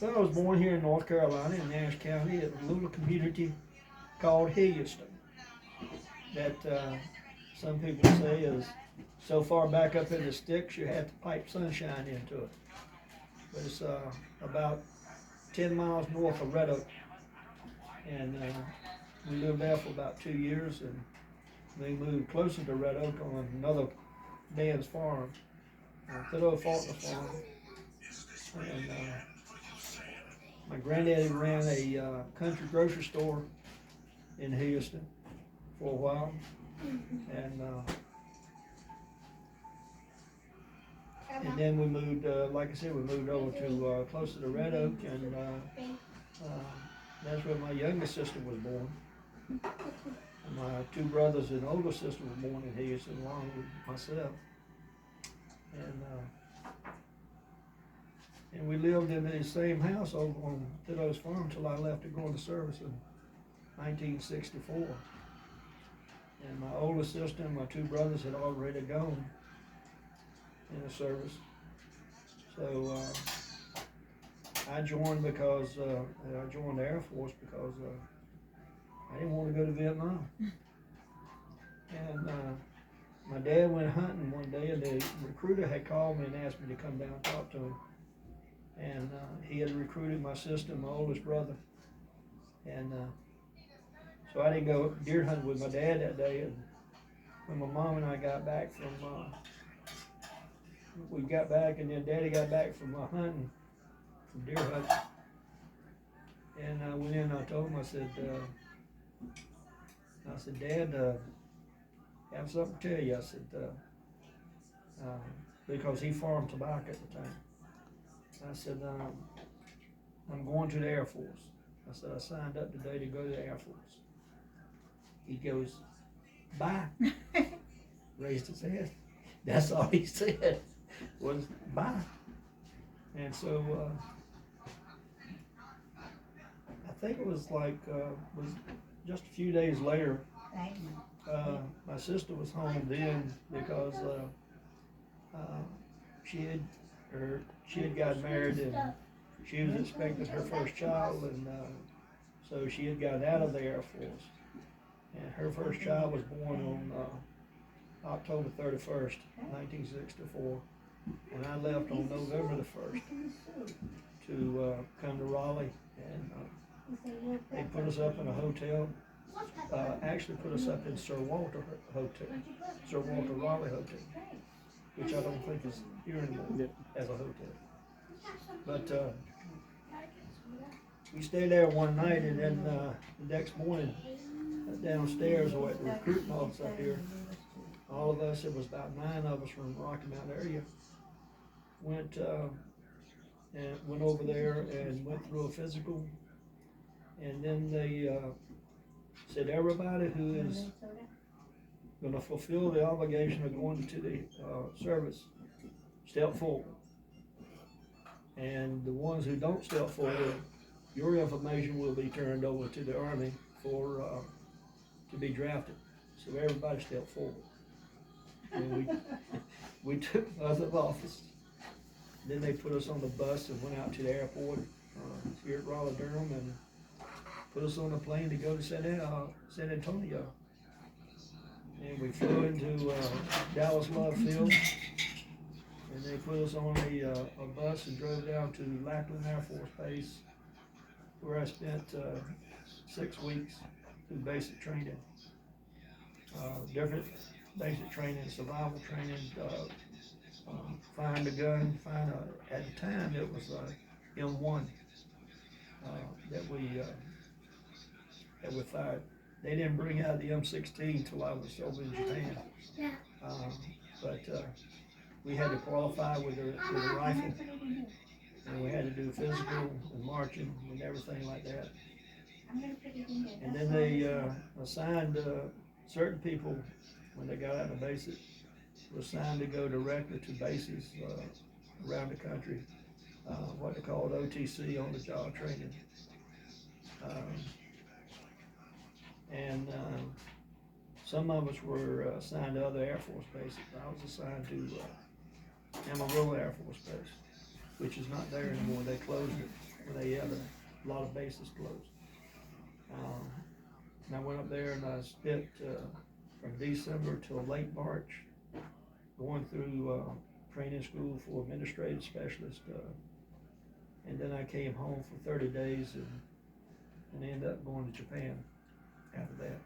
Well, I was born here in North Carolina in Nash County at a little community called Hillieston that some people say is so far back up in the sticks you had to pipe sunshine into it. But it's about 10 miles north of Red Oak, and we lived there for about 2 years, and we moved closer to Red Oak on another man's farm, Theodore Faulkner Farm, and my granddaddy ran a country grocery store in Houston for a while, and then we moved, like I said, we moved over to closer to Red Oak, and that's where my youngest sister was born. And my two brothers and older sister were born in Houston along with myself, and we lived in the same house over on Theodore's farm till I left to go into service in 1964. And my older sister and my two brothers had already gone in the service. So I joined because I joined the Air Force because I didn't want to go to Vietnam. And my dad went hunting one day, and the recruiter had called me and asked me to come down and talk to him. And he had recruited my sister and my oldest brother. And so I didn't go deer hunting with my dad that day. And when my mom and I got back from, we got back, and then Daddy got back from hunting, from deer hunting. And I went in and I told him, I said, Dad, I have something to tell you. I said, because he farmed tobacco at the time. I said, I'm going to the Air Force. I said, I signed up today to go to the Air Force. He goes, bye. Raised his head. That's all he said was bye. And so I think it was like was just a few days later. My sister was home then because she had got married, and she was expecting her first child, and so she had gotten out of the Air Force. And her first child was born on October 31st, 1964. And I left on November the 1st to come to Raleigh, and they put us up in a hotel. Actually put us up in Sir Walter Raleigh Hotel, which I don't think is here anymore as a hotel. But we stayed there one night, and then the next morning, downstairs or at the recruitment office up here, all of us, it was about 9 of us from the Rocky Mountain area, went over there and went through a physical, and then they said everybody who is going to fulfill the obligation of going to the service, step forward. And the ones who don't step forward, your information will be turned over to the Army for to be drafted. So everybody stepped forward. And we took oath of office. Then they put us on the bus and went out to the airport here at Raleigh-Durham and put us on a plane to go to San Antonio. And we flew into Dallas Love Field, and they put us on a bus and drove down to Lackland Air Force Base, where I spent 6 weeks through basic training. Different basic training, survival training, find a gun, at the time it was M1 that we fired. They didn't bring out the M16 till I was over in Japan. But we had to qualify with a rifle, and we had to do physical and marching and everything like that. And then they assigned certain people, when they got out of basic, were assigned to go directly to bases around the country, what they called OTC, on the job training. And some of us were assigned to other Air Force bases. I was assigned to Amarillo Air Force Base, which is not there anymore. They closed it. when they had a lot of bases closed. And I went up there and I spent, from December till late March, going through, training school for administrative specialist, and then I came home for 30 days and ended up going to Japan after that.